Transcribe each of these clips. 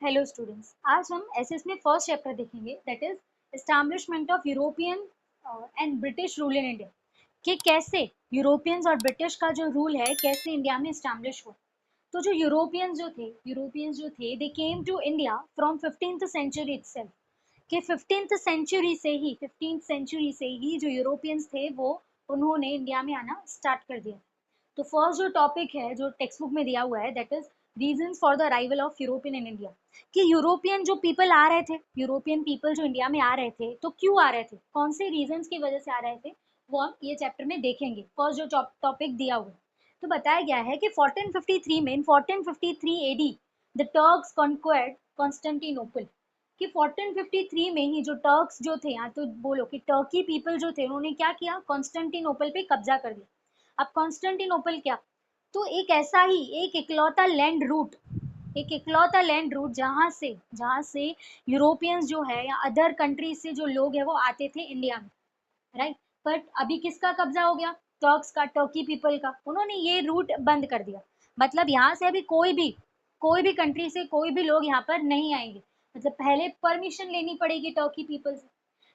Hello students, आज हम SS में फर्स्ट चैप्टर देखेंगे that is establishment of European and British rule in India कि कैसे यूरोपियंस और ब्रिटिश का जो रूल है कैसे इंडिया में एस्टैब्लिश हुआ। तो जो यूरोपियंस जो थे they came to India from 15th century itself कि 15th सेंचुरी से ही जो यूरोपियंस थे वो उन्होंने इंडिया में आना स्टार्ट कर दिया। तो फर्स्ट जो टॉपिक है जो टेक्स्ट बुक में दिया हुआ है that is reasons for the arrival of European in India कि यूरोपियन जो पीपल आ रहे थे, यूरोपियन पीपल जो इंडिया में आ रहे थे तो क्यों आ रहे थे, कौन से रीजंस की वजह से आ रहे थे, वो हम ये चैप्टर में देखेंगे। फर्स्ट जो टॉपिक दिया हुआ है तो बताया गया है कि 1453 में, इन 1453 एडी द टर्क्स कॉन्क्वेर्ड कॉन्स्टेंटिनोपल कि 1453 में ही जो टर्क्स जो थे, यहाँ तो बोलो कि टर्की पीपल जो थे उन्होंने क्या किया, कॉन्स्टेंटिनोपल पे कब्जा कर लिया। अब कॉन्स्टेंटिनोपल क्या, तो एक ऐसा ही एक इकलौता लैंड रूट जहाँ से यूरोपियंस जो है या अदर कंट्रीज से जो लोग हैं वो आते थे इंडिया में, राइट। बट अभी किसका कब्जा हो गया, टर्क्स का, टर्की पीपल का। उन्होंने ये रूट बंद कर दिया, मतलब यहाँ से अभी कोई भी कंट्री से कोई भी लोग यहाँ पर नहीं आएंगे, मतलब पहले परमिशन लेनी पड़ेगी टर्की पीपल से।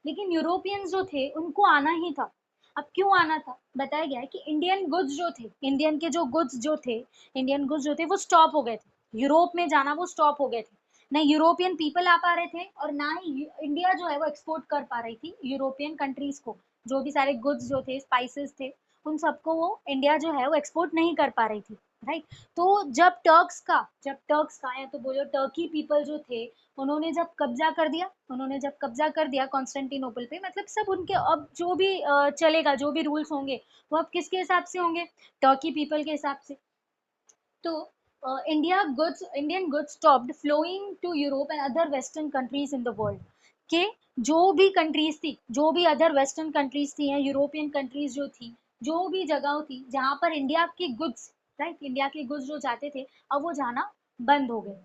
लेकिन यूरोपियंस जो थे उनको आना ही था। अब क्यों आना था, बताया गया है कि इंडियन गुड्स जो थे, इंडियन गुड्स जो थे वो स्टॉप हो गए थे, यूरोप में जाना वो स्टॉप हो गए थे। ना यूरोपियन पीपल आ पा रहे थे और ना ही इंडिया जो है वो एक्सपोर्ट कर पा रही थी यूरोपियन कंट्रीज को। जो भी सारे गुड्स जो थे, स्पाइसेस थे, उन सबको वो इंडिया जो है वो एक्सपोर्ट नहीं कर पा रही थी, राइट। तो जब टर्क्स का या तो बोलो टर्की पीपल जो थे उन्होंने जब कब्जा कर दिया कॉन्स्टेंटिनोपल पे, मतलब सब उनके अब जो भी चलेगा, जो भी रूल्स होंगे वो अब किसके हिसाब से होंगे, टर्की पीपल के हिसाब से। तो Indian goods stopped flowing to Europe and other western countries in the world के जो भी अदर वेस्टर्न कंट्रीज थी या यूरोपियन कंट्रीज जो थी, जो भी जगह थी जहाँ पर इंडिया के गुड्स, राइट, इंडिया के गुड्स जो जाते थे अब वो जाना बंद हो गए,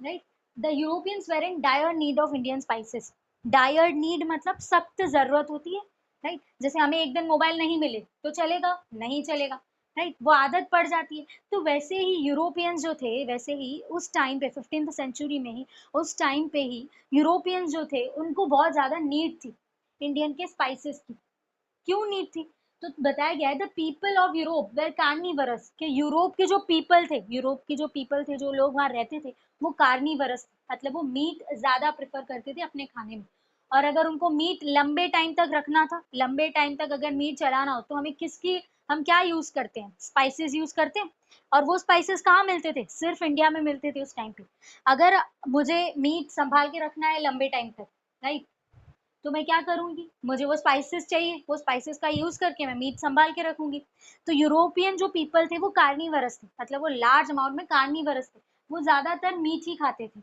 right. The Europeans were in dire need of Indian spices. Dire need मतलब सख्त जरूरत होती है, राइट। जैसे हमें एक दिन मोबाइल नहीं मिले तो चलेगा, नहीं चलेगा, राइट, वो आदत पड़ जाती है। तो वैसे ही यूरोपियंस जो थे, वैसे ही उस टाइम पे 15th सेंचुरी में ही, उस टाइम पे ही यूरोपियंस जो थे उनको बहुत ज्यादा नीड थी इंडियन के स्पाइसेस की। क्यों नीड थी, तो बताया गया है the people of Europe were carnivorous के यूरोप के जो पीपल थे, जो लोग वहां रहते थे वो कार्निवरस, मतलब वो मीट ज्यादा प्रेफर करते थे अपने खाने में। और अगर उनको मीट लंबे टाइम तक रखना था, लंबे टाइम तक अगर मीट चलाना हो तो हम क्या यूज करते हैं, स्पाइसेस यूज करते हैं। और वो स्पाइसेस कहाँ मिलते थे, सिर्फ इंडिया में मिलते थे उस टाइम पे। अगर मुझे मीट संभाल के रखना है लंबे टाइम तक, राइट, तो मैं क्या करूंगी, मुझे वो स्पाइसेस चाहिए, वो स्पाइसेस का यूज करके मैं मीट संभाल के रखूंगी। तो यूरोपियन जो पीपल थे वो कार्निवरस थे, मतलब वो लार्ज अमाउंट में कार्निवरस थे, वो ज्यादातर मीट ही खाते थे।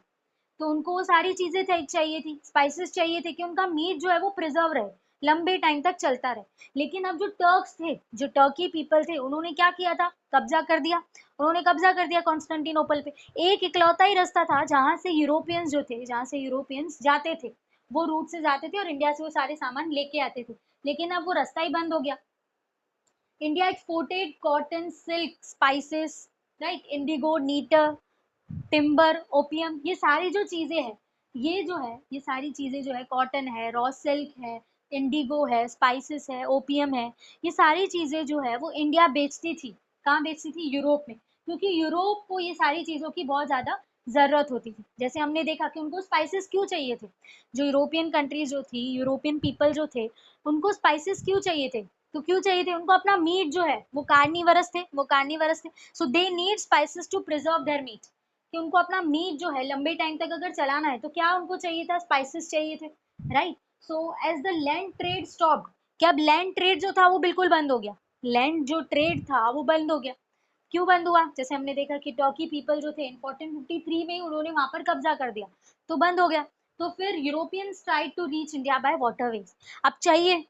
तो उनको वो सारी चीजें चाहिए थी, स्पाइसेस चाहिए थे कि उनका मीट जो है वो प्रिजर्व रहे, लंबे टाइम तक चलता रहे। लेकिन अब जो टर्क्स थे, जो टर्की पीपल थे, उन्होंने क्या किया था, कब्जा कर दिया कॉन्स्टेंटिनोपल पे। एक इकलौता ही रास्ता था जहाँ से यूरोपियंस जाते थे, वो रूट से जाते थे और इंडिया से वो सारे सामान लेके आते थे। लेकिन अब वो रास्ता ही बंद हो गया। India exported cotton, silk, spices, right, Indigo, नीटर, timber, opium, ये सारी जो चीजें हैं, ये सारी चीजें जो है, कॉटन है, रॉ सिल्क है, इंडिगो है, स्पाइसेस है, ओपियम है, ये सारी चीजें जो है वो इंडिया बेचती थी। कहाँ बेचती थी, यूरोप में, क्योंकि यूरोप को ये सारी चीजों की बहुत ज्यादा जरूरत होती थी। जैसे हमने देखा कि उनको स्पाइसेस क्यों चाहिए थे, जो यूरोपियन कंट्रीज जो थी, यूरोपियन पीपल जो थे, उनको स्पाइसेस क्यों चाहिए थे, तो क्यों चाहिए थे, उनको अपना मीट जो है वो कार्निवरस थे, so they need spices to preserve their meat, कि उनको अपना मीट जो है लंबे टाइम तक अगर चलाना है तो क्या उनको चाहिए था, स्पाइसेस चाहिए थे, right. So as the land trade stopped, कि अब लैंड ट्रेड जो था वो बिल्कुल बंद हो गया, लैंड जो ट्रेड था वो बंद हो गया। क्यों बंद हुआ, जैसे हमने देखा कि टर्की पीपल जो थे 1453 में उन्होंने वहां पर कब्जा कर दिया, तो बंद हो गया। तो फिर Europeans tried to reach India by waterways. अब चाहिए,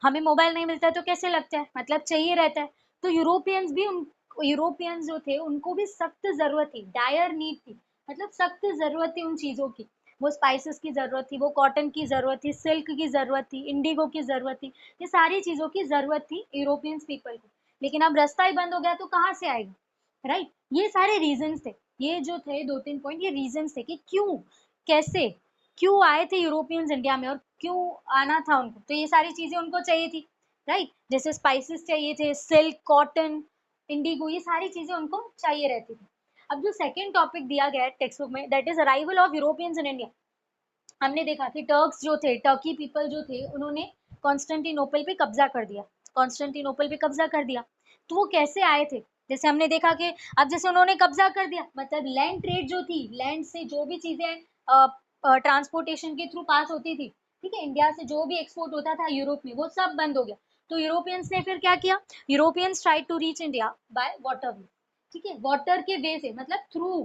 हमें मोबाइल नहीं मिलता है तो कैसे लगता है, मतलब चाहिए रहता है। तो यूरोपियंस जो थे उनको भी सख्त जरूरत थी, डायर नीड थी, मतलब सख्त जरूरत थी उन चीजों की। वो स्पाइसेस की जरूरत थी, वो कॉटन की जरूरत थी, सिल्क की जरूरत थी, इंडिगो की जरूरत थी, ये सारी चीजों की जरूरत थी यूरोपियंस पीपल को। लेकिन अब रास्ता ही बंद हो गया तो कहाँ से आएगा, राइट। ये सारे रीजंस थे। ये जो थे 2-3 पॉइंट, ये रीजंस थे कि क्यों, कैसे, क्यों आए थे यूरोपियंस इंडिया में और क्यों आना था उनको, तो ये सारी चीजें उनको चाहिए थी, राइट। जैसे स्पाइसेस चाहिए थे, सिल्क, कॉटन, इंडिगो, ये सारी चीजें उनको चाहिए रहती थी। अब जो सेकंड टॉपिक दिया गया है टेक्स्ट बुक में, that is arrival of Europeans in India. हमने देखा कि टर्क्स जो थे, टर्की पीपल जो थे, उन्होंने कॉन्स्टेंटिनोपल पे कब्जा कर दिया, कॉन्स्टेंटिनोपल पे कब्जा कर दिया। तो वो कैसे आए थे, जैसे हमने देखा कि अब जैसे उन्होंने कब्जा कर दिया, मतलब लैंड ट्रेड जो थी, लैंड से जो भी चीजें ट्रांसपोर्टेशन के थ्रू पास होती थी, ठीक है, इंडिया से जो भी एक्सपोर्ट होता था यूरोप में, वो सब बंद हो गया। तो यूरोपियंस ने फिर क्या किया, Europeans try to reach India by water way, ठीक है, वाटर के वे से, मतलब थ्रू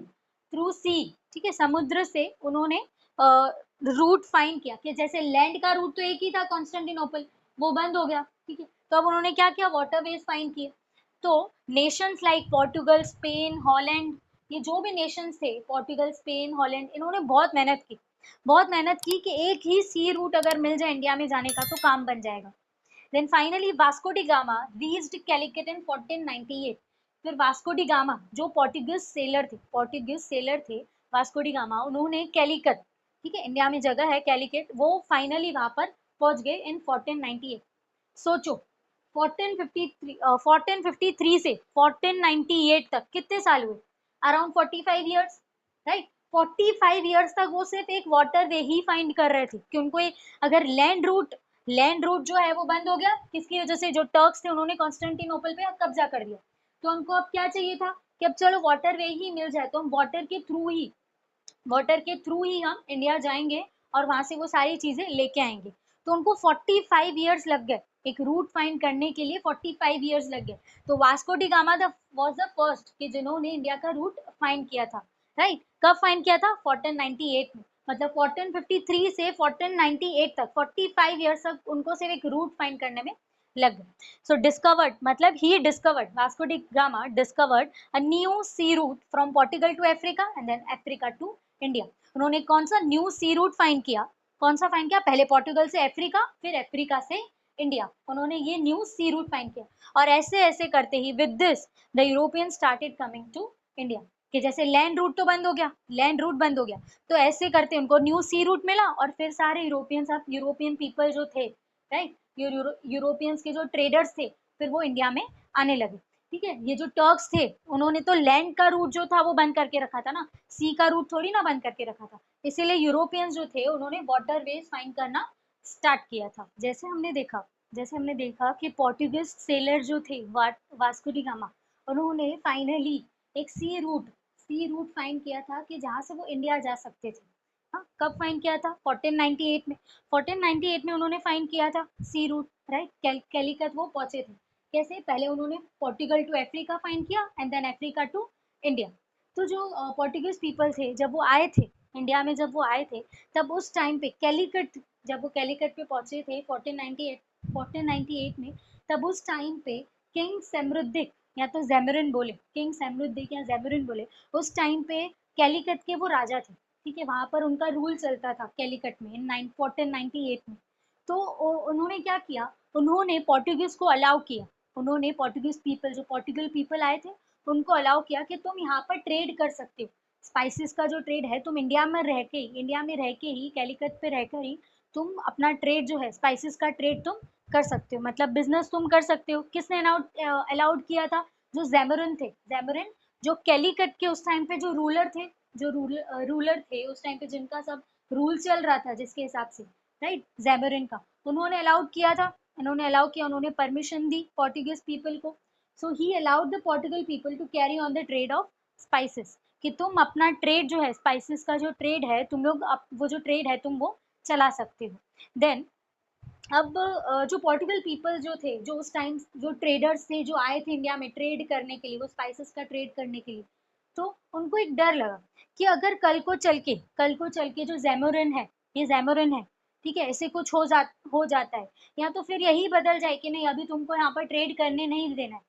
थ्रू सी, ठीक है, समुद्र से उन्होंने रूट फाइंड किया, कि जैसे लैंड का रूट तो एक ही था कॉन्स्टेंटिनोपल, वो बंद हो गया, ठीक है, तो अब उन्होंने क्या किया, वाटरवेज फाइंड किए। तो Nations like Portugal, Spain, Holland, ये जो भी नेशंस थे, पोर्टुगल, स्पेन, हॉलैंड, इन्होंने बहुत मेहनत की, बहुत मेहनत की कि एक ही सी रूट अगर मिल जाए इंडिया में जाने का तो काम बन जाएगा। Then finally Vasco da Gama reached Calicut in 1498। फिर वास्को डी गामा जो पोर्टुगीज सेलर थे, पोर्टुगीज सेलर थे वास्को डी गामा, उन्होंने कैलिकट, ठीक है, इंडिया में जगह है कैलिकट, वो फाइनली वहां पर पहुंच गए इन 1498। सोचो 1453 1453 से 1498 तक कितने साल हुए, अराउंड 45 ईयर्स, राइट। 45 ईयर्स तक वो सिर्फ एक वाटर वे ही फाइंड कर रहे थे कि उनको अगर लैंड रूट जो है वो बंद हो गया, किसकी वजह से, जो टर्क्स थे उन्होंने कॉन्स्टेंटिनोपल पे कब्जा कर दिया, तो उनको अब क्या चाहिए था कि अब चलो वाटर वे ही मिल जाए, तो हम वाटर के थ्रू ही हम इंडिया जाएंगे और वहां से वो सारी चीजें लेके आएंगे। तो उनको 45 ईयर्स लग गए, एक रूट फाइंड करने के लिए 45 ईयर्स लग गए। तो Vasco da gamma the was the first कि जिन्होंने इंडिया का रूट फाइंड किया था, राइट। कब फाइंड किया था, 1498 में, मतलब 1453 से 1498 तक 45 ईयर्स तक उनको सिर्फ एक रूट फाइंड करने में लग गए। सो डिस्कवर्ड, मतलब ही discovered, Vasco da Gama discovered a new sea route from Portugal to Africa and then Africa to India. उन्होंने कौन सा न्यू सी रूट फाइंड किया, कौन सा फाइंड किया, पहले पोर्टुगल से अफ्रीका, फिर अफ्रीका से इंडिया, उन्होंने ये न्यू सी रूट फाइंड किया। और ऐसे ऐसे करते ही with this the European started coming to India, कि जैसे लैंड रूट तो बंद हो गया, लैंड रूट बंद हो गया, तो ऐसे करते उनको न्यू सी रूट मिला, और फिर सारे यूरोपियंस, अब यूरोपियन पीपल जो थे, राइट, यूरोपियंस के जो ट्रेडर्स थे, फिर वो इंडिया में आने लगे, ठीक है। ये जो टर्क्स थे, उन्होंने तो लैंड का रूट जो था वो बंद करके रखा था ना, सी का रूट थोड़ी ना बंद करके रखा था, इसीलिए यूरोपियंस जो थे उन्होंने वाटर वेज फाइंड करना स्टार्ट किया था। जैसे हमने देखा कि पोर्टुगीज सेलर जो थे, वास्को डी गामा, उन्होंने फाइनली एक सी रूट फाइंड किया था कि जहाँ से वो इंडिया जा सकते थे। हाँ, कब फाइंड किया था, 1498 में, 1498 में उन्होंने फाइंड किया था सी रूट, राइट। कैलिकट वो पहुंचे थे, कैसे, पहले उन्होंने पोर्टुगल टू अफ्रीका फाइंड किया and then Africa to India. तो जो पोर्टुगीज पीपल थे, जब वो आए थे इंडिया में, जब वो आए थे, तब उस टाइम पे कैलिकट, जब वो कैलिकट पे पहुंचे थे 1498 में, तब उस टाइम पे किंग सेमरुद्दिक, या तो जेमरिन बोले, किंग सेमरुद्दिक या जेमरिन बोले, उस टाइम पे कैलिकट के वो राजा थे, ठीक है, वहां पर उनका रूल चलता था कैलिकट में इन 1498 में। तो उन्होंने क्या किया, उन्होंने पोर्टुगीज को अलाउ किया, उन्होंने पोर्टुगीज पीपल, जो पोर्टुगल पीपल आए थे, उनको अलाउ किया कि तुम यहाँ पर ट्रेड कर सकते हो, स्पाइसेस का जो ट्रेड है, तुम इंडिया में रह के ही कैलिकट पे रहकर ही तुम अपना ट्रेड जो है, स्पाइसेस का ट्रेड तुम कर सकते हो, मतलब बिजनेस तुम कर सकते हो। किसने अलाउड किया था, जो जेमरिन जो कैलिकट के उस टाइम पे जो रूलर थे, जो रूलर थे उस टाइम पे, जिनका सब रूल चल रहा था जिसके हिसाब से, राइट, जेमरिन का, उन्होंने अलाउड किया था, उन्होंने परमिशन दी पोर्टुगीज पीपल को। So he allowed the Portugal people to carry on the trade of spices, कि तुम अपना ट्रेड जो है, स्पाइसेस का जो ट्रेड है, तुम लोग वो जो ट्रेड है तुम वो चला सकते हो। देन अब जो पोर्टुगल पीपल जो थे, जो उस टाइम जो ट्रेडर्स थे, जो आए थे इंडिया में ट्रेड करने के लिए, वो स्पाइसेस का ट्रेड करने के लिए, तो उनको एक डर लगा कि अगर कल को चल के जो जेमोरिन है, ये जेमोरिन है, ठीक है, ऐसे कुछ हो जाता है, या तो फिर यही बदल जाए कि नहीं अभी तुमको यहाँ पर ट्रेड करने नहीं देना है,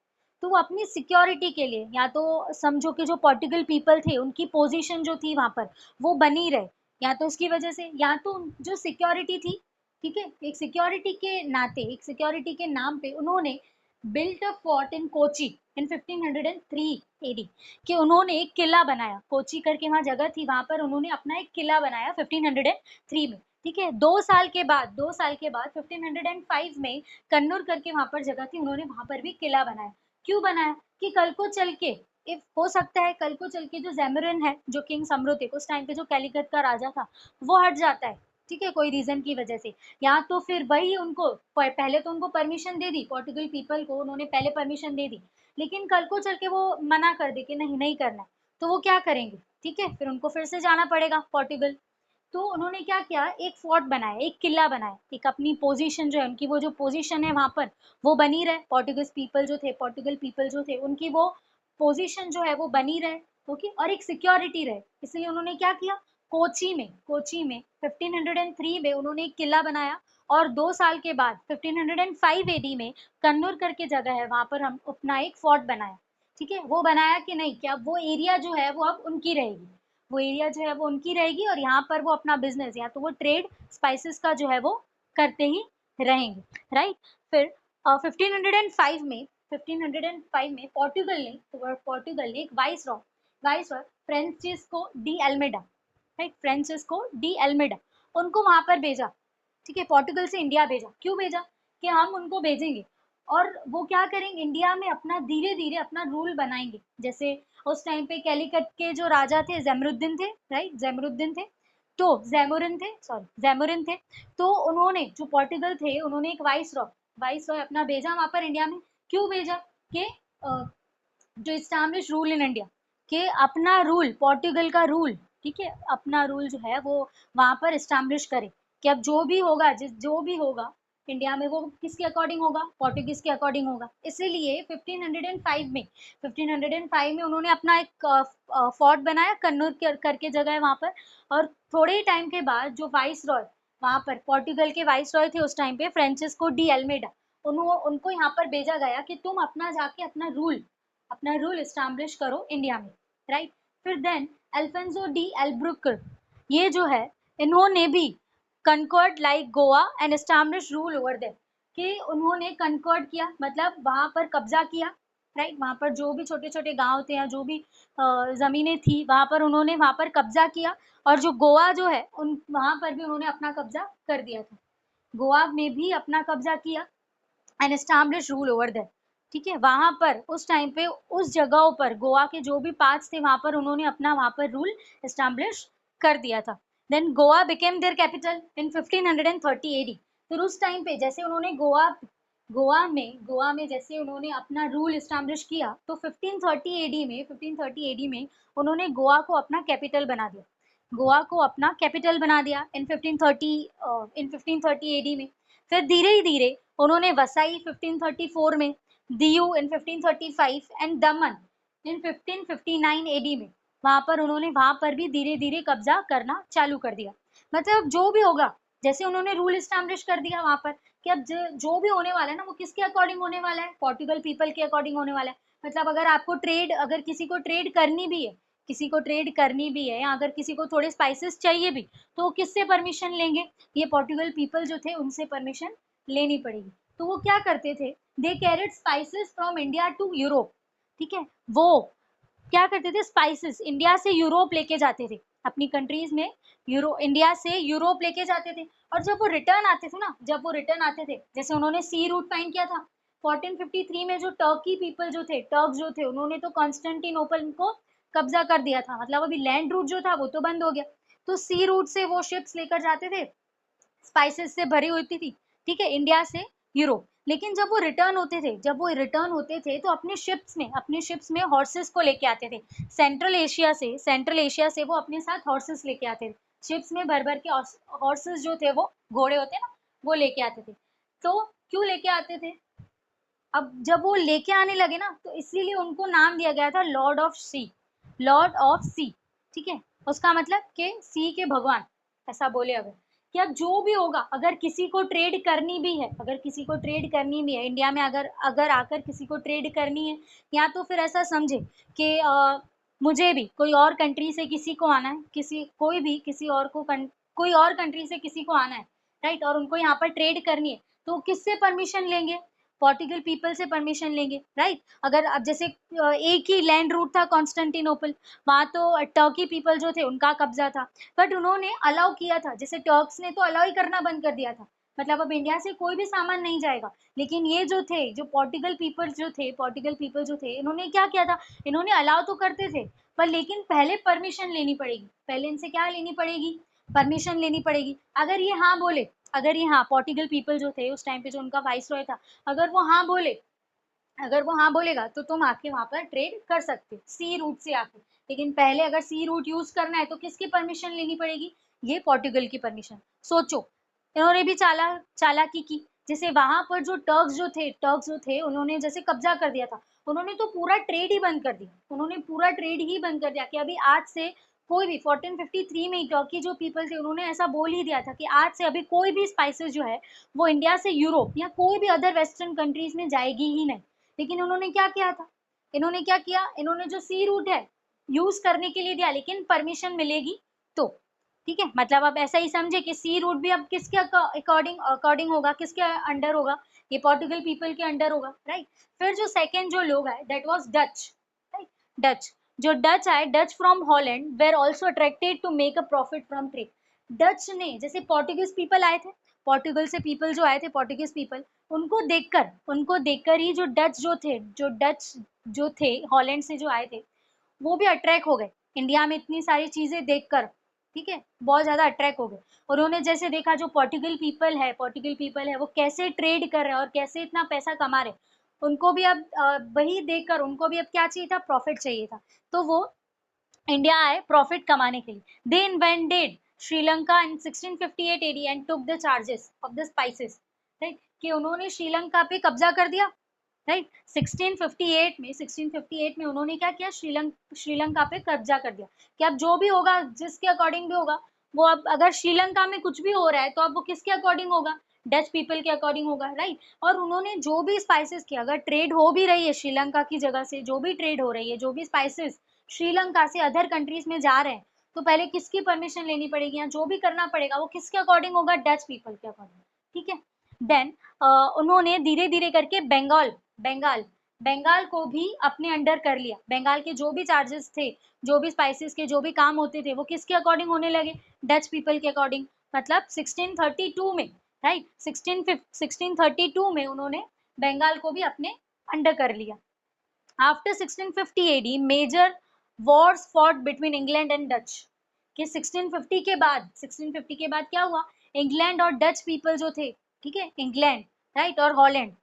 तो वो अपनी सिक्योरिटी के लिए, या तो समझो कि जो पोर्टुगल पीपल थे उनकी पोजीशन जो थी वहां पर वो बनी रहे, या तो उसकी वजह से, या तो जो सिक्योरिटी थी, ठीक है, एक सिक्योरिटी के नाम पे उन्होंने built a fort in Kochi in 1503 AD, कि उन्होंने एक किला बनाया, कोची करके वहां जगह थी, वहां पर उन्होंने अपना एक किला बनाया 1503 में। ठीक है, 2 साल के बाद 1505 में कन्नूर करके वहां पर जगह थी, उन्होंने वहां पर भी किला बनाया। क्यों बनाया? कि कल को चल के, इफ हो सकता है कल को चल के जो जैमरन है, जो किंग सम्रुतिक उस टाइम पे जो कैलिकट का राजा था, वो हट जाता है, ठीक है, कोई रीजन की वजह से, या तो फिर वही उनको पहले तो उनको परमिशन दे दी, पोर्टुगल पीपल को उन्होंने पहले परमिशन दे दी, लेकिन कल को चल के वो मना कर दे कि नहीं नहीं करना, तो वो क्या करेंगे? ठीक है, फिर उनको फिर से जाना पड़ेगा पोर्टुगल। तो उन्होंने क्या किया, एक फोर्ट बनाया, एक किला बनाया, एक अपनी पोजीशन जो है उनकी, वो जो पोजीशन है वहां पर वो बनी रहे, पोर्टुगल पीपल जो थे उनकी वो पोजीशन जो है वो बनी रहे, ओके, और एक सिक्योरिटी रहे, इसलिए उन्होंने क्या किया, कोची में 1503 में उन्होंने एक किला बनाया, और 2 साल के बाद 1505 एडी में कन्नूर करके जगह है, वहां पर हम अपना एक फोर्ट बनाया। ठीक है, वो बनाया कि नहीं, कि अब वो एरिया जो है वो अब उनकी रहेगी, वो एरिया जो है वो उनकी रहेगी, और यहाँ पर वो अपना बिजनेस, या तो वो ट्रेड स्पाइसेस का जो है वो करते ही रहेंगे, राइट। फिर 1505 में पोर्टुगल ने एक vice Roy Francisco de एल्मेडा, right, Francisco de एल्मेडा, उनको वहां पर भेजा। ठीक है, पोर्टुगल से इंडिया भेजा, क्यों भेजा? कि हम उनको भेजेंगे और वो क्या करेंगे, इंडिया में अपना धीरे धीरे अपना रूल बनाएंगे। जैसे उस टाइम पे कैलिकट के जो राजा थे जैमरुद्दीन थे, राइट, जैमरुद्दीन थे, तो जैमोरिन थे, तो उन्होंने जो पोर्टुगल थे उन्होंने एक वाइस रॉय अपना भेजा वहां पर इंडिया में। क्यों भेजा? कि जो स्टैब्लिश रूल इन इंडिया, कि अपना रूल, पोर्टुगल का रूल, ठीक है, अपना रूल जो है वो वहां पर स्टैब्लिश करे, कि अब जो भी होगा इंडिया में, वो किसके अकॉर्डिंग होगा, पोर्टुगीज के अकॉर्डिंग होगा। इसीलिए 1505 में उन्होंने अपना एक फोर्ट बनाया, कन्नूर करके जगह है वहां पर, और थोड़े ही टाइम के बाद जो वाइस रॉय वहां पर, पोर्टुगल के वाइस रॉय थे उस टाइम पे, फ्रांसिस्को डी एल्मेडा, उनको यहाँ पर भेजा गया कि तुम अपना जाके अपना रूल एस्टैब्लिश करो इंडिया में, राइट। फिर देन अल्फोंसो डी एल्ब्रुकर, ये जो है, इन्होंने भी conquered like Goa and establish rule over there, कि उन्होंने कंकर्ड किया, मतलब वहां पर कब्जा किया, राइट, वहां पर जो भी छोटे छोटे गांव थे या जो भी जमीनें थी वहां पर उन्होंने वहां पर कब्जा किया, और जो गोवा जो है उन वहां पर भी उन्होंने अपना कब्जा कर दिया था, गोवा में भी अपना कब्जा किया and establish rule over there. ठीक है, वहां पर उस टाइम पे उस जगहों पर गोवा के जो भी पार्ट्स थे वहां पर उन्होंने अपना वहां पर रूल एस्टैब्लिश कर दिया था। Then Goa became their capital in 1530 AD. फिर उस टाइम पे जैसे उन्होंने गोवा में जैसे उन्होंने अपना रूल एस्टैब्लिश किया, तो 1530 एडी में उन्होंने गोवा को अपना कैपिटल बना दिया, गोवा को अपना कैपिटल बना दिया इन 1530 एडी में। फिर धीरे ही धीरे उन्होंने वसाई 1534 में, दियू इन 1535 एंड दमन इन 1559 एडी में, वहां पर भी धीरे धीरे कब्जा करना चालू कर दिया। मतलब जो भी होगा, जैसे उन्होंने रूल एस्टैब्लिश कर दिया वहां पर, कि अब जो भी होने वाला है ना वो किसके अकॉर्डिंग होने वाला है, पोर्टुगल पीपल के अकॉर्डिंग होने वाला है। मतलब अगर किसी को ट्रेड करनी भी है, या अगर किसी को थोड़े स्पाइसेस चाहिए भी, तो किससे परमिशन लेंगे? ये पोर्टुगल पीपल जो थे उनसे परमिशन लेनी पड़ेगी। तो वो क्या करते थे, they carried spices from India to Europe. ठीक है, वो क्या करते थे, स्पाइसेस इंडिया से यूरोप लेके जाते थे, अपनी कंट्रीज में इंडिया से यूरोप लेके जाते थे। और जब वो रिटर्न आते थे, जैसे उन्होंने सी रूट फाइंड किया था 1453 में, जो टर्की पीपल जो थे, टर्क जो थे, उन्होंने तो कॉन्स्टेंटिनोपल को कब्जा कर दिया था, मतलब अभी लैंड रूट जो था वो तो बंद हो गया। तो सी रूट से वो शिप्स लेकर जाते थे, स्पाइसेस से भरी होती थी, ठीक है, इंडिया से यूरोप। लेकिन जब वो रिटर्न होते थे तो अपने शिप्स में हॉर्सेस को लेके आते थे, सेंट्रल एशिया से वो अपने साथ हॉर्सेस लेके आते थे, शिप्स में भर भर के हॉर्सेस जो थे, वो घोड़े होते हैं ना, वो लेके आते थे। तो क्यों लेके आते थे? अब जब वो लेके आने लगे ना, तो इसीलिए उनको नाम दिया गया था लॉर्ड ऑफ सी। ठीक है, उसका मतलब कि सी के भगवान, ऐसा बोले अगर, कि अब जो भी होगा, अगर किसी को ट्रेड करनी भी है इंडिया में, अगर अगर आकर किसी को ट्रेड करनी है, या तो फिर ऐसा समझे कि मुझे भी कोई और कंट्री से किसी को आना है, कोई और कंट्री से किसी को आना है, राइट, और उनको यहाँ पर ट्रेड करनी है, तो किससे परमिशन लेंगे? पोर्टुगल पीपल से परमिशन लेंगे, राइट। अगर अब जैसे एक ही लैंड रूट था कॉन्स्टेंटिनोपल, वहां तो टर्की पीपल जो थे उनका कब्जा था, बट उन्होंने अलाउ किया था, जैसे टर्क्स ने तो अलाउ ही करना बंद कर दिया था, मतलब अब इंडिया से कोई भी सामान नहीं जाएगा। लेकिन ये जो थे, जो पोर्टुगल पीपल जो थे, इन्होंने क्या किया था, इन्होंने अलाउ तो करते थे, पर लेकिन पहले परमिशन लेनी पड़ेगी, पहले इनसे क्या लेनी पड़ेगी, परमिशन लेनी पड़ेगी। अगर ये हाँ बोले, अगर ये हाँ पोर्टुगल पीपल जो थे उस टाइम पे, जो उनका वाइस रॉय था, अगर वो हाँ बोले, अगर वो हाँ बोलेगा तो तुम आके वहां पर ट्रेड कर सकते हो सी रूट से आके। लेकिन पहले अगर सी रूट यूज करना है तो किसकी परमिशन लेनी पड़ेगी, ये पोर्टुगल की परमिशन। सोचो, इन्होंने भी चालाकी की। जैसे वहां पर जो टर्क्स जो थे उन्होंने जैसे कब्जा कर दिया था, उन्होंने तो पूरा ट्रेड ही बंद कर दिया, उन्होंने पूरा ट्रेड ही बंद कर दिया कि अभी आज से कोई भी 1453 में ही टर्की जो पीपल थे उन्होंने ऐसा बोल ही दिया था कि आज से अभी कोई भी स्पाइसेस जो है वो इंडिया से यूरोप या कोई भी अदर वेस्टर्न कंट्रीज में जाएगी ही नहीं। लेकिन उन्होंने क्या किया था, इन्होंने क्या किया, इन्होंने जो सी रूट है यूज करने के लिए दिया, लेकिन परमिशन मिलेगी तो। ठीक है, मतलब आप ऐसा ही समझे कि सी रूट भी अब किसके अकॉर्डिंग अकॉर्डिंग होगा, किसके अंडर होगा, ये पोर्टुगल पीपल के अंडर होगा, राइट। फिर जो सेकेंड जो लोग है that was Dutch, right. Dutch, जो डच आए, Dutch from Holland were also attracted to make a profit from trade. Dutch ने, जैसे पोर्टुगीज पीपल आए थे, पोर्टुगल से पीपल जो आए थे, पोर्टुगीज पीपल, उनको देखकर ही जो डच जो थे हॉलैंड से जो आए थे, वो भी अट्रैक्ट हो गए इंडिया में इतनी सारी चीजें देखकर। ठीक है, बहुत ज्यादा अट्रैक्ट हो गए। और उन्होंने जैसे देखा जो पोर्टुगल पीपल है वो कैसे ट्रेड कर रहे हैं और कैसे इतना पैसा कमा रहे हैं, उनको भी अब वही देखकर उनको भी अब क्या चाहिए था, प्रॉफिट चाहिए था। तो वो इंडिया आए प्रॉफिट कमाने के लिए। They invented Sri Lanka in 1658 AD and took the charges of the spices, right, कि उन्होंने श्रीलंका पे कब्जा कर दिया, राइट। 1658 में उन्होंने क्या किया, श्रीलंका पे कब्जा कर दिया, कि अब जो भी होगा, जिसके अकॉर्डिंग भी होगा वो, अब अगर श्रीलंका में कुछ भी हो रहा है तो अब वो किसके अकॉर्डिंग होगा, डच पीपल के अकॉर्डिंग होगा, राइट। और उन्होंने जो भी स्पाइसेस की, अगर ट्रेड हो भी रही है श्रीलंका की जगह से, जो भी ट्रेड हो रही है, जो भी स्पाइसेस श्रीलंका से अदर कंट्रीज में जा रहे हैं, तो पहले किसकी परमिशन लेनी पड़ेगी, या जो भी करना पड़ेगा वो किसके अकॉर्डिंग होगा, डच पीपल के अकॉर्डिंग। ठीक है, देन उन्होंने धीरे धीरे करके बंगाल बंगाल को भी अपने अंडर कर लिया। बंगाल के जो भी चार्जेस थे, जो भी स्पाइसेस के जो भी काम होते थे, वो किसके अकॉर्डिंग होने लगे, डच पीपल के अकॉर्डिंग। मतलब 1632 में, राइट, 1632 में उन्होंने बंगाल को भी अपने अंडर कर लिया। After 1650 AD major wars fought between England and Dutch, कि 1650 के बाद क्या हुआ, इंग्लैंड और डच पीपल जो थे, ठीक है, इंग्लैंड, राइट, और हॉलैंड,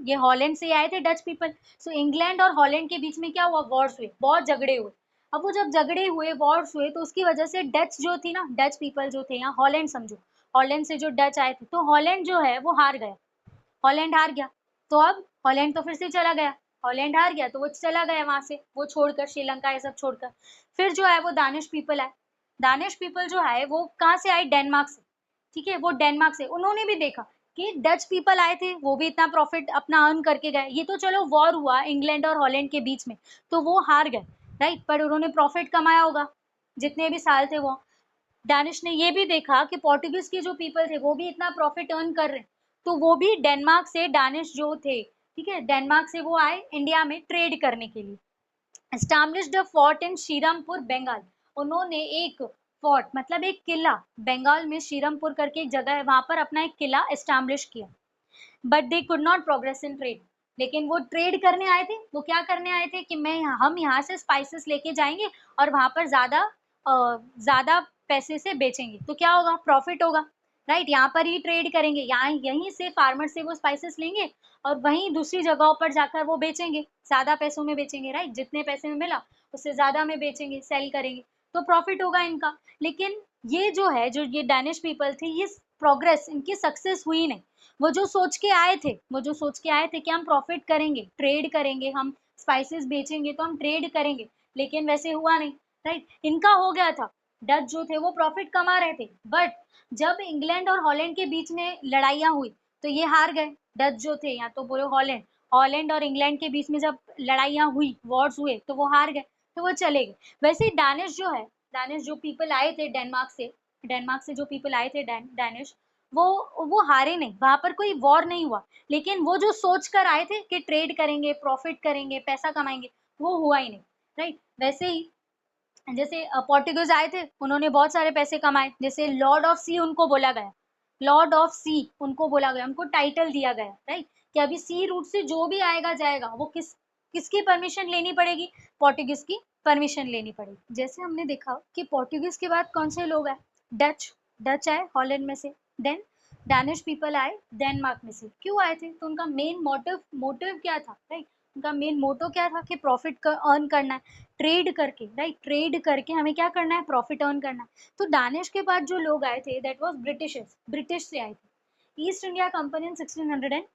ये हॉलैंड से आए थे डच पीपल। सो इंग्लैंड और हॉलैंड के बीच में क्या हुआ, वॉर्स हुए, बहुत झगड़े हुए। अब वो जब झगड़े हुए, वॉर्स हुए, तो उसकी वजह से डच जो थी ना, डच पीपल जो थे, यहाँ हॉलैंड समझो, हॉलैंड से जो डच आए थे, तो हॉलैंड जो है वो हार गया, हॉलैंड हार गया। तो अब हॉलैंड तो फिर से चला गया, हॉलैंड हार गया तो वो चला गया वहां से, वो छोड़कर, श्रीलंका ये सब छोड़कर। फिर जो है वो दानिश पीपल आए, दानिश पीपल जो है वो कहाँ से आए, डेनमार्क से। ठीक है, वो डेनमार्क से, उन्होंने भी देखा कि डच पीपल आए थे, वो भी इतना प्रॉफिट अपना अर्न करके गए, ये तो चलो वॉर हुआ इंग्लैंड और हॉलैंड के बीच में, तो वो हार गए, राइट, पर उन्होंने प्रॉफिट कमाया होगा जितने भी साल थे वो। डैनिश ने ये भी देखा कि पोर्टुगीज के जो पीपल थे वो भी इतना प्रॉफिट अर्न कर रहे हैं, तो वो भी डेनमार्क से, डैनिश जो थे, ठीक है, डेनमार्क से वो आए इंडिया में ट्रेड करने के लिए। एस्टैब्लिश्ड अ फोर्ट इन श्रीरामपुर बंगाल, उन्होंने एक फोर्ट मतलब एक किला बंगाल में, श्रीरामपुर करके एक जगह है, वहां पर अपना एक किला एस्टैब्लिश किया। But they could not progress in trade, लेकिन वो ट्रेड करने आए थे, वो क्या करने आए थे कि हम यहाँ से स्पाइसेस लेके जाएंगे और वहां पर ज्यादा पैसे से बेचेंगे, तो क्या होगा, प्रॉफिट होगा, राइट। यहाँ पर ही ट्रेड करेंगे, यहाँ यहीं से फार्मर से वो स्पाइसेस लेंगे और वहीं दूसरी जगहों पर जाकर वो बेचेंगे, ज्यादा पैसों में बेचेंगे, राइट, जितने पैसे में मिला उससे ज्यादा में बेचेंगे, सेल करेंगे, तो प्रॉफिट होगा इनका। लेकिन ये जो है, जो ये डैनिश पीपल थे, ये प्रोग्रेस इनकी सक्सेस हुई नहीं। वो जो सोच के आए थे कि हम प्रॉफिट करेंगे, ट्रेड करेंगे, हम स्पाइसेस बेचेंगे तो हम ट्रेड करेंगे, लेकिन वैसे हुआ नहीं, राइट। इनका हो गया था, डच जो थे वो प्रॉफिट कमा रहे थे, बट जब इंग्लैंड और हॉलैंड के बीच में लड़ाइयाँ हुई तो ये हार गए, डच जो थे, या तो बोलो हॉलैंड, हॉलैंड और इंग्लैंड के बीच में जब लड़ाइयाँ हुई, वॉर्स हुए, तो वो हार गए, तो वो चले गए। वैसे ही डैनिश जो है, डैनिश जो पीपल आए थे डेनमार्क से जो पीपल आए थे डैनिश, वो हारे नहीं, वहां पर कोई वॉर नहीं हुआ, लेकिन वो जो सोच कर आए थे कि ट्रेड करेंगे, प्रॉफिट करेंगे, पैसा कमाएंगे, वो हुआ ही नहीं, राइट। वैसे ही जैसे पोर्टुगीज आए थे, उन्होंने बहुत सारे पैसे कमाए, जैसे लॉर्ड ऑफ सी उनको बोला गया, लॉर्ड ऑफ सी उनको बोला गया, उनको टाइटल दिया गया, राइट, कि अभी सी रूट से जो भी आएगा जाएगा, वो किसकी परमिशन लेनी पड़ेगी, पोर्टुगीज की परमिशन लेनी पड़ेगी। जैसे हमने देखा कि पोर्टुगीज के बाद कौन से लोग आए, डच, डच आए हॉलैंड में से, देन डैनिश पीपल आए डेनमार्क में से। क्यों आए थे, तो उनका मेन मोटिव क्या था, राइट, उनका मेन मोटो क्या था कि प्रॉफिट अर्न करना है, ट्रेड करके, राइट, ट्रेड करके हमें क्या करना है, प्रॉफिट अर्न करना है। तो दानिश के बाद जो लोग आए थे दैट वाज ब्रिटिशर्स, ब्रिटिश से आए थे। East India Company in 1600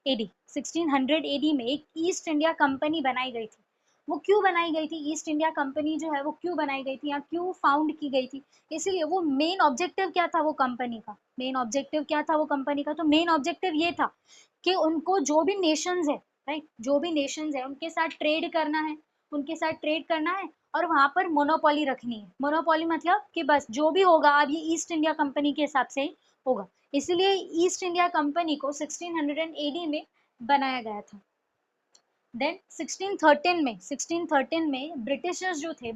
AD, 1600 AD में एक ईस्ट इंडिया कंपनी बनाई गई थी। वो क्यों बनाई गई थी, ईस्ट इंडिया कंपनी जो है वो क्यों बनाई गई थी या क्यों फाउंड की गई थी, इसीलिए वो मेन ऑब्जेक्टिव क्या था वो कंपनी का, मेन ऑब्जेक्टिव क्या था वो कंपनी का, तो मेन ऑब्जेक्टिव ये था कि उनको जो भी नेशंस है, राइट, जो भी नेशंस है उनके साथ ट्रेड करना है, उनके साथ ट्रेड करना है, और वहां पर मोनोपोली रखनी है। मोनोपोली मतलब कि बस जो भी होगा अब ये ईस्ट इंडिया कंपनी के हिसाब से ही होगा। इसलिए ईस्ट इंडिया कंपनी को 1600 एडी में बनाया गया था। देन 1613 में ब्रिटिशर्स जो थे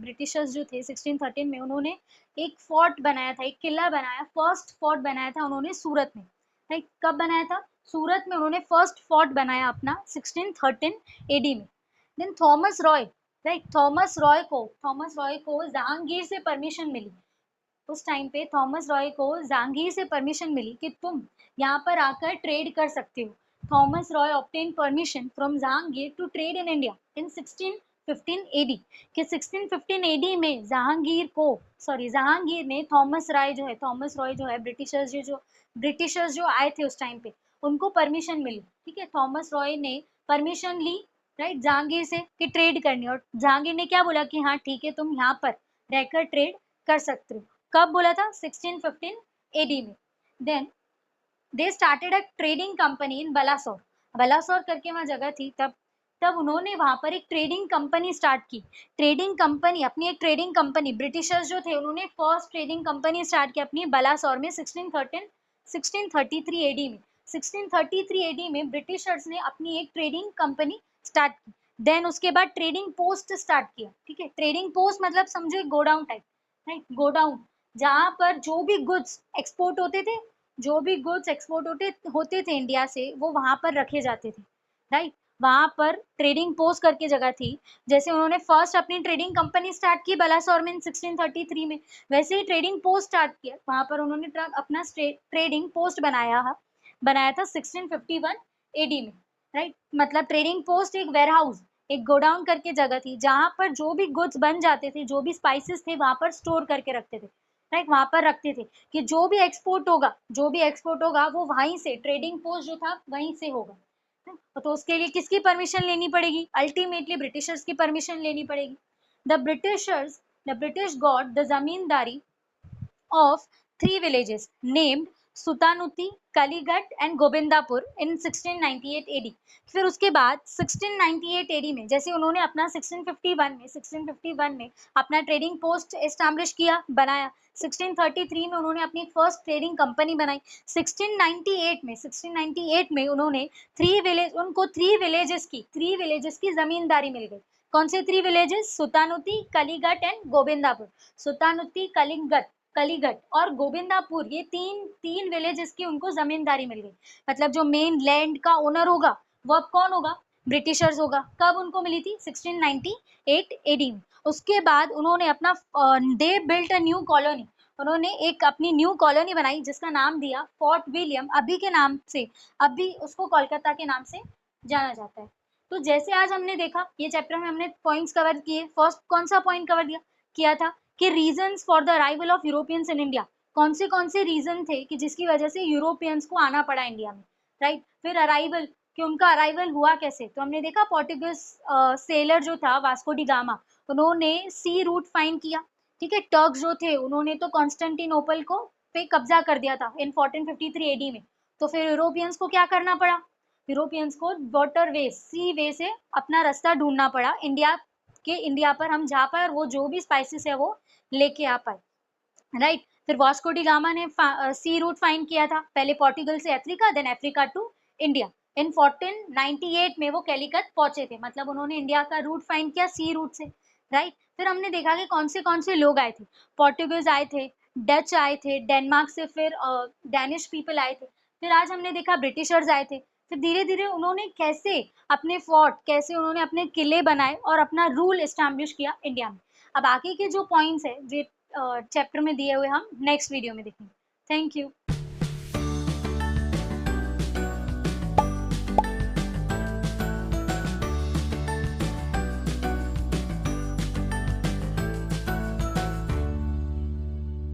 1613 में उन्होंने एक फोर्ट बनाया था, एक किला बनाया, फर्स्ट फोर्ट बनाया था उन्होंने सूरत में, राइट। कब बनाया था, सूरत में उन्होंने फर्स्ट फोर्ट बनाया अपना 1613 एडी में। Then Thomas Roy, right, Thomas Roy को जहांगीर से परमिशन मिली, उस टाइम पे थॉमस रॉय को जहांगीर से परमिशन मिली कि तुम यहाँ पर आकर ट्रेड कर सकते हो। Thomas Roy obtain permission from Jahangir to trade in India in 1615 AD, कि 1615 एडी में जहांगीर ने थॉमस रॉय जो है ब्रिटिशर्स जो आए थे उस टाइम पे, उनको परमिशन मिली, ठीक है, थॉमस रॉय ने परमिशन ली, राइट, जहांगीर से कि ट्रेड करनी, और जहांगीर ने क्या बोला कि हाँ ठीक है तुम यहाँ पर रहकर ट्रेड कर सकते हो। कब बोला था, 1615 एडी में। Then they started a trading company in Balasore, Balasore करके वहां जगह थी, तब तब उन्होंने वहां पर एक ट्रेडिंग कंपनी स्टार्ट की, ट्रेडिंग कंपनी, अपनी एक ट्रेडिंग कंपनी, ब्रिटिशर्स जो थे उन्होंने फर्स्ट ट्रेडिंग कंपनी स्टार्ट की अपनी बलासोर में 1633 एडी में, 1633 एडी में ब्रिटिशर्स ने अपनी एक ट्रेडिंग कंपनी स्टार्ट की। देन उसके बाद ट्रेडिंग पोस्ट स्टार्ट किया, ठीक है, ट्रेडिंग पोस्ट मतलब समझो गोडाउन टाइप, राइट, गोडाउन, जहां पर जो भी गुड्स एक्सपोर्ट होते थे, जो भी गुड्स एक्सपोर्ट होते थे इंडिया से, वो वहां पर रखे जाते थे, राइट, वहां पर ट्रेडिंग पोस्ट करके जगह थी। जैसे उन्होंने फर्स्ट अपनी ट्रेडिंग कंपनी स्टार्ट की बलासोर में 1633 में, वैसे ही ट्रेडिंग पोस्ट स्टार्ट किया, वहां पर उन्होंने अपना ट्रेडिंग पोस्ट बनाया था 1651 एडी में, राइट, मतलब ट्रेडिंग पोस्ट एक वेयरहाउस, एक गोडाउन करके जगह थी, जहां पर जो भी गुड्स बन जाते थे, जो भी स्पाइसेस थे वहां पर स्टोर करके रखते थे, राइट, वहां पर रखते थे कि जो भी एक्सपोर्ट होगा वो वहीं से, ट्रेडिंग पोस्ट जो था वहीं से होगा। तो उसके लिए किसकी परमिशन लेनी पड़ेगी, अल्टीमेटली ब्रिटिशर्स की परमिशन लेनी पड़ेगी। The British got the zamindari of three villages named Sutanuti, Kalighat and Govindapur in 1698 AD. फिर उसके बाद 1698 एडी में जैसे उन्होंने अपना 1651 में अपना ट्रेडिंग पोस्ट एस्टैब्लिश किया, बनाया, 1633 में उन्होंने अपनी फर्स्ट ट्रेडिंग कंपनी बनाई, 1698 में उन्होंने थ्री विलेजेस की जमींदारी मिल गई। कौन से three villages, Sutanuti, Kalighat and Govindapur, Sutanuti, Kalighat और गोविंदापुर, ये तीन विलेजेस की उनको जमींदारी मिल गई। मतलब जो मेन लैंड का ओनर होगा वो अब कौन होगा, ब्रिटिशर्स होगा। कब उनको मिली थी, 1698 एडी में। उसके बाद उन्होंने अपना they built a new colony, उन्होंने एक अपनी न्यू कॉलोनी बनाई जिसका नाम दिया फोर्ट विलियम, अभी के नाम से, अभी उसको कोलकाता के नाम से जाना जाता है। तो जैसे आज हमने देखा, ये चैप्टर में हमने पॉइंट्स कवर किए। फर्स्ट कौन सा पॉइंट कवर किया था कि reasons for the arrival of Europeans in India, कौन से रीजन थे कि जिसकी वजह से यूरोपियंस को आना पड़ा इंडिया में, राइट। फिर अराइवल, कि उनका अराइवल हुआ कैसे, तो हमने देखा पोर्टुगीज सेलर जो था वास्को डी गामा, उन्होंने सी रूट फाइंड किया, ठीक है। टर्क्स जो थे उन्होंने तो कॉन्स्टेंटिनोपल को पे कब्जा कर दिया था इन 1453 एडी में। तो फिर यूरोपियंस को क्या करना पड़ा, यूरोपियंस को वाटर वे, सी वे से अपना रास्ता ढूंढना पड़ा इंडिया पर हम जा पाए और वो जो भी स्पाइसेस है वो लेके आ पाए, राइट। फिर वास्को डी गामा ने सी रूट फाइंड किया था, पहले पोर्टुगल से Africa, then Africa to India. In 1498 में वो कैलिकट पहुंचे थे, मतलब उन्होंने इंडिया का रूट फाइंड किया सी रूट से, राइट। फिर हमने देखा कि कौन से लोग आए थे, पोर्टुगल्स आए थे, डच आए थे, डेनमार्क से फिर डैनिश पीपल आए थे, फिर आज हमने देखा ब्रिटिशर्स आए थे। फिर धीरे धीरे उन्होंने कैसे अपने फोर्ट, कैसे उन्होंने अपने किले बनाए और अपना रूल एस्टैब्लिश किया इंडिया में। अब आगे के जो पॉइंट्स है जो चैप्टर में दिए हुए हम नेक्स्ट वीडियो में देखेंगे। Thank you.